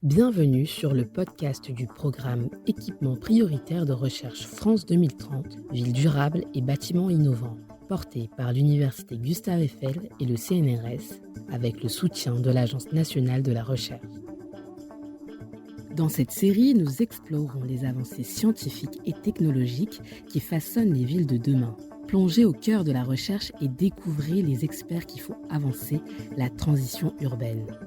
Bienvenue sur le podcast du programme Équipement prioritaire de recherche France 2030, Villes durables et bâtiments innovants, porté par l'Université Gustave Eiffel et le CNRS, avec le soutien de l'Agence nationale de la recherche. Dans cette série, nous explorons les avancées scientifiques et technologiques qui façonnent les villes de demain. Plongez au cœur de la recherche et découvrez les experts qui font avancer la transition urbaine.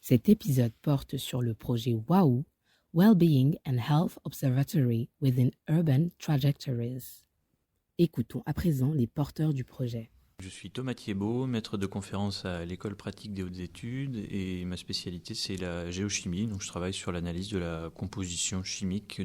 Cet épisode porte sur le projet WAU, Wellbeing and Health Observatory within Urban Trajectories. Écoutons à présent les porteurs du projet. Je suis Thomas Thiebaud, maître de conférence à l'École pratique des hautes études et ma spécialité c'est la géochimie. Donc je travaille sur l'analyse de la composition chimique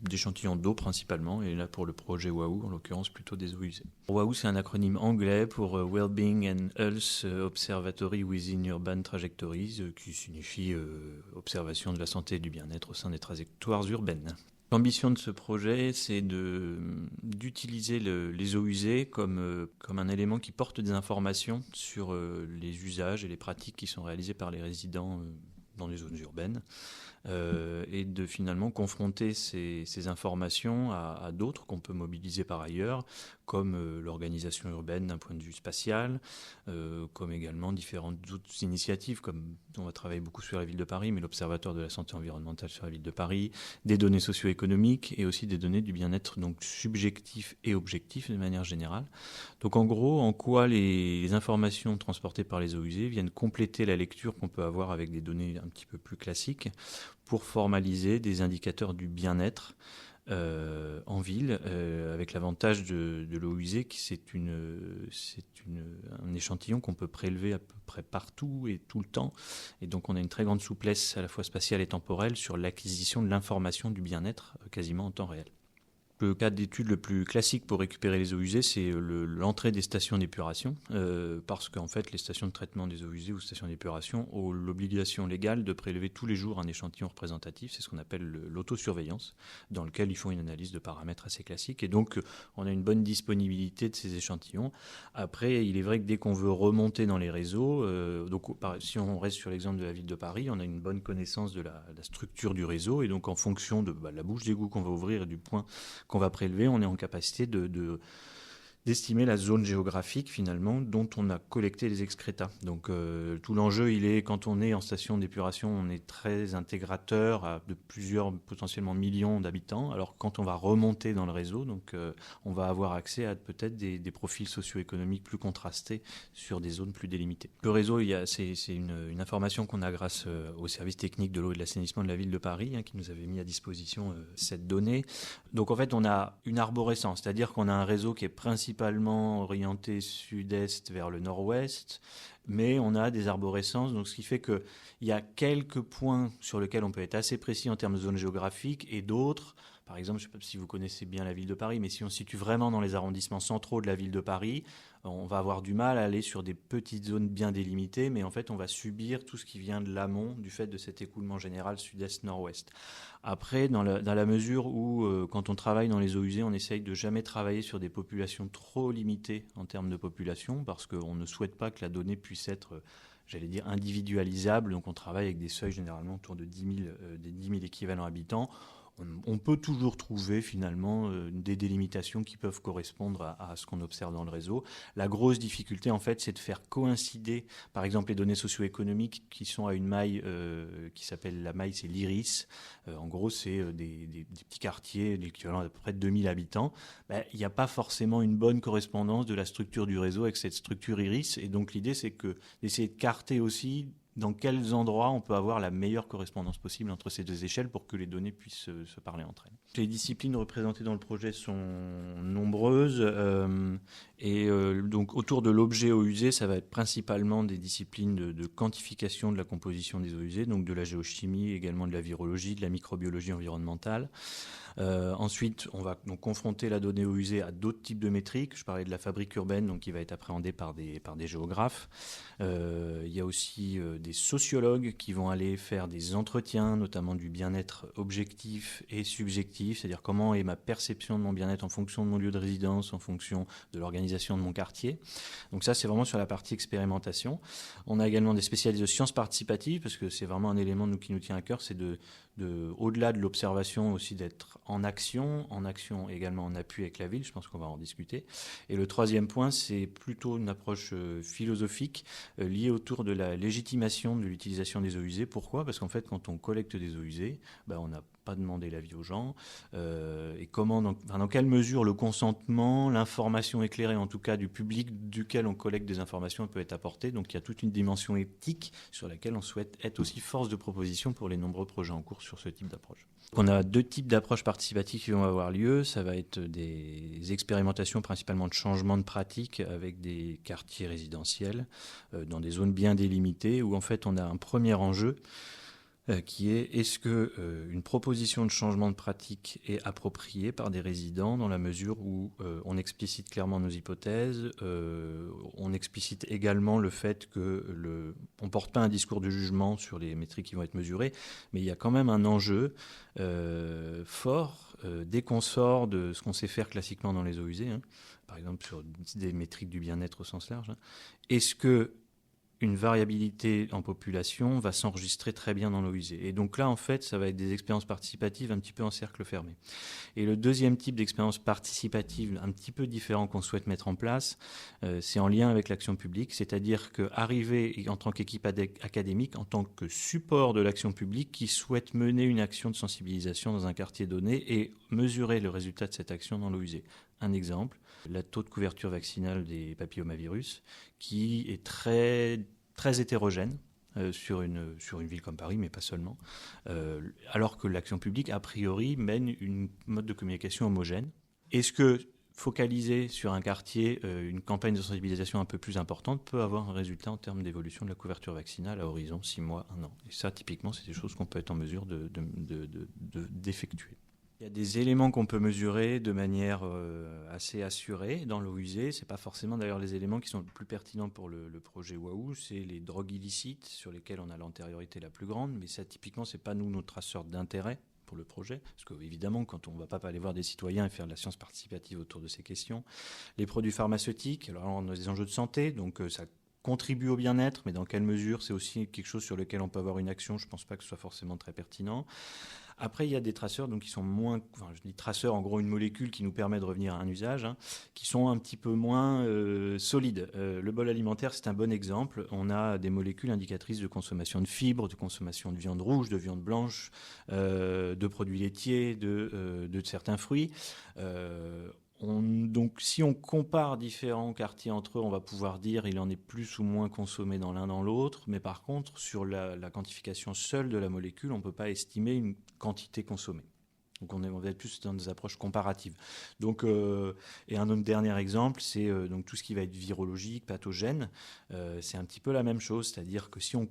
d'échantillons d'eau principalement et là pour le projet WAU en l'occurrence plutôt des eaux usées. WAU c'est un acronyme anglais pour Wellbeing and Health Observatory within Urban Trajectories qui signifie observation de la santé et du bien-être au sein des trajectoires urbaines. L'ambition de ce projet, c'est d'utiliser les eaux usées comme un élément qui porte des informations sur les usages et les pratiques qui sont réalisés par les résidents dans les zones urbaines et de finalement confronter ces informations à d'autres qu'on peut mobiliser par ailleurs, comme l'organisation urbaine d'un point de vue spatial, comme également différentes autres initiatives, comme on va travailler beaucoup sur la ville de Paris, mais l'Observatoire de la santé environnementale sur la ville de Paris, des données socio-économiques et aussi des données du bien-être donc subjectif et objectif de manière générale. Donc en gros, en quoi les informations transportées par les eaux usées viennent compléter la lecture qu'on peut avoir avec des données un petit peu plus classiques pour formaliser des indicateurs du bien-être en ville, avec l'avantage de l'eau usée, qui c'est un échantillon qu'on peut prélever à peu près partout et tout le temps. Et donc on a une très grande souplesse à la fois spatiale et temporelle sur l'acquisition de l'information du bien-être quasiment en temps réel. Le cas d'étude le plus classique pour récupérer les eaux usées, c'est l'entrée des stations d'épuration, parce qu'en fait, les stations de traitement des eaux usées ou stations d'épuration ont l'obligation légale de prélever tous les jours un échantillon représentatif, c'est ce qu'on appelle l'autosurveillance, dans lequel ils font une analyse de paramètres assez classique, et donc on a une bonne disponibilité de ces échantillons. Après, il est vrai que dès qu'on veut remonter dans les réseaux, si on reste sur l'exemple de la ville de Paris, on a une bonne connaissance de la structure du réseau, et donc en fonction de la bouche d'égout qu'on va ouvrir et du point qu'on va prélever, on est en capacité d'estimer la zone géographique finalement dont on a collecté les excrétas. Donc tout l'enjeu il est quand on est en station d'épuration, on est très intégrateur de plusieurs potentiellement millions d'habitants, alors quand on va remonter dans le réseau, donc on va avoir accès à peut-être des profils socio-économiques plus contrastés sur des zones plus délimitées. Le réseau, c'est une information qu'on a grâce au service technique de l'eau et de l'assainissement de la ville de Paris qui nous avait mis à disposition cette donnée. Donc en fait on a une arborescence, c'est-à-dire qu'on a un réseau qui est principalement orienté sud-est vers le nord-ouest, mais on a des arborescences, donc ce qui fait qu'il y a quelques points sur lesquels on peut être assez précis en termes de zone géographique et d'autres. Par exemple, je ne sais pas si vous connaissez bien la ville de Paris, mais si on se situe vraiment dans les arrondissements centraux de la ville de Paris, on va avoir du mal à aller sur des petites zones bien délimitées, mais en fait, on va subir tout ce qui vient de l'amont du fait de cet écoulement général sud-est-nord-ouest. Après, dans la mesure où, quand on travaille dans les eaux usées, on essaye de jamais travailler sur des populations trop limitées en termes de population, parce qu'on ne souhaite pas que la donnée puisse être individualisable. Donc on travaille avec des seuils généralement autour de 10 000 équivalents habitants. On peut toujours trouver finalement des délimitations qui peuvent correspondre à ce qu'on observe dans le réseau. La grosse difficulté en fait, c'est de faire coïncider par exemple les données socio-économiques qui sont à une maille qui s'appelle la maille, c'est l'IRIS. En gros, c'est des petits quartiers l'équivalent d'à peu près de 2000 habitants. Il n'y a pas forcément une bonne correspondance de la structure du réseau avec cette structure IRIS. Et donc l'idée, c'est d'essayer de carter aussi dans quels endroits on peut avoir la meilleure correspondance possible entre ces deux échelles pour que les données puissent se parler entre elles. Les disciplines représentées dans le projet sont nombreuses donc autour de l'objet eau usée, ça va être principalement des disciplines de quantification de la composition des eaux usées, donc de la géochimie, également de la virologie, de la microbiologie environnementale. Ensuite, on va donc confronter la donnée eau usée à d'autres types de métriques. Je parlais de la fabrique urbaine, donc qui va être appréhendée par des géographes. Il y a aussi des sociologues qui vont aller faire des entretiens, notamment du bien-être objectif et subjectif, c'est-à-dire comment est ma perception de mon bien-être en fonction de mon lieu de résidence, en fonction de l'organisation de mon quartier. Donc ça, c'est vraiment sur la partie expérimentation. On a également des spécialistes de sciences participatives, parce que c'est vraiment un élément qui nous tient à cœur, c'est au-delà de l'observation aussi d'être en action également en appui avec la ville, je pense qu'on va en discuter. Et le troisième point, c'est plutôt une approche philosophique liée autour de la légitimation de l'utilisation des eaux usées. Pourquoi ? Parce qu'en fait, quand on collecte des eaux usées, on n'a pas demandé l'avis aux gens. Et dans quelle mesure le consentement, l'information éclairée, en tout cas du public duquel on collecte des informations, peut être apportée. Donc il y a toute une dimension éthique sur laquelle on souhaite être aussi force de proposition pour les nombreux projets en cours sur ce type d'approche. On a 2 types d'approches participatives qui vont avoir lieu. Ça va être des expérimentations principalement de changement de pratique avec des quartiers résidentiels dans des zones bien délimitées où en fait on a un premier enjeu qui est-ce que une proposition de changement de pratique est appropriée par des résidents dans la mesure où on explicite clairement nos hypothèses, on explicite également le fait que on porte pas un discours de jugement sur les métriques qui vont être mesurées, mais il y a quand même un enjeu fort dès qu'on sort de ce qu'on sait faire classiquement dans les eaux usées, par exemple sur des métriques du bien-être au sens large. Est-ce que une variabilité en population va s'enregistrer très bien dans l'eau usée. Et donc là, en fait, ça va être des expériences participatives un petit peu en cercle fermé. Et le deuxième type d'expérience participative un petit peu différent qu'on souhaite mettre en place, c'est en lien avec l'action publique, c'est-à-dire qu'arriver en tant qu'équipe académique, en tant que support de l'action publique qui souhaite mener une action de sensibilisation dans un quartier donné et mesurer le résultat de cette action dans l'eau usée. Un exemple, le taux de couverture vaccinale des papillomavirus, qui est très, très hétérogène sur une ville comme Paris, mais pas seulement, alors que l'action publique, a priori, mène une mode de communication homogène. Est-ce que focaliser sur un quartier, une campagne de sensibilisation un peu plus importante peut avoir un résultat en termes d'évolution de la couverture vaccinale à horizon 6 mois, 1 an. Et ça, typiquement, c'est des choses qu'on peut être en mesure d'effectuer. Il y a des éléments qu'on peut mesurer de manière assez assurée dans l'eau usée. Ce n'est pas forcément d'ailleurs les éléments qui sont le plus pertinents pour le projet Waouh. C'est les drogues illicites sur lesquelles on a l'antériorité la plus grande. Mais ça, typiquement, ce n'est pas nous notre traceur d'intérêt pour le projet. Parce qu'évidemment, quand on ne va pas aller voir des citoyens et faire de la science participative autour de ces questions. Les produits pharmaceutiques, alors on a des enjeux de santé, donc ça contribue au bien-être, mais dans quelle mesure c'est aussi quelque chose sur lequel on peut avoir une action. Je ne pense pas que ce soit forcément très pertinent. Après, il y a des traceurs qui sont moins... je dis traceurs, en gros, une molécule qui nous permet de revenir à un usage, qui sont un petit peu moins solides. Le bol alimentaire, c'est un bon exemple. On a des molécules indicatrices de consommation de fibres, de consommation de viande rouge, de viande blanche, de produits laitiers, de certains fruits. Donc, si on compare différents quartiers entre eux, on va pouvoir dire il en est plus ou moins consommé dans l'un dans l'autre. Mais par contre, sur la quantification seule de la molécule, on ne peut pas estimer une quantité consommée. Donc, on va être plus dans des approches comparatives. Donc, et un autre dernier exemple, c'est donc tout ce qui va être virologique, pathogène. C'est un petit peu la même chose, c'est-à-dire que si on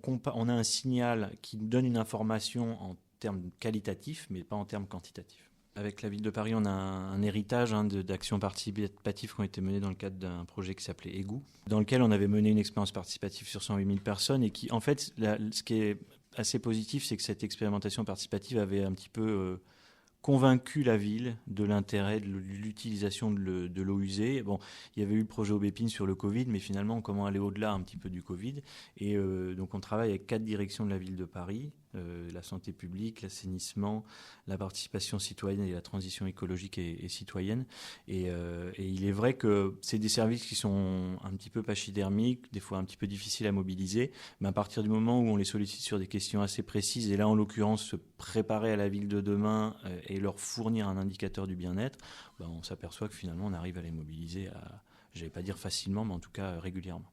a un signal qui nous donne une information en termes qualitatifs, mais pas en termes quantitatifs. Avec la ville de Paris, on a un héritage d'actions participatives qui ont été menées dans le cadre d'un projet qui s'appelait Égout, dans lequel on avait mené une expérience participative sur 108 000 personnes et qui, en fait, ce qui est assez positif, c'est que cette expérimentation participative avait un petit peu convaincu la ville de l'intérêt de l'utilisation de l'eau usée. Bon, il y avait eu le projet Aubépine sur le Covid, mais finalement, comment aller au-delà un petit peu du Covid. Et donc, on travaille avec 4 directions de la ville de Paris, la santé publique, l'assainissement, la participation citoyenne et la transition écologique et citoyenne. Et il est vrai que c'est des services qui sont un petit peu pachydermiques, des fois un petit peu difficiles à mobiliser, mais à partir du moment où on les sollicite sur des questions assez précises, et là en l'occurrence se préparer à la ville de demain et leur fournir un indicateur du bien-être, on s'aperçoit que finalement on arrive à les mobiliser, je ne vais pas dire facilement, mais en tout cas régulièrement.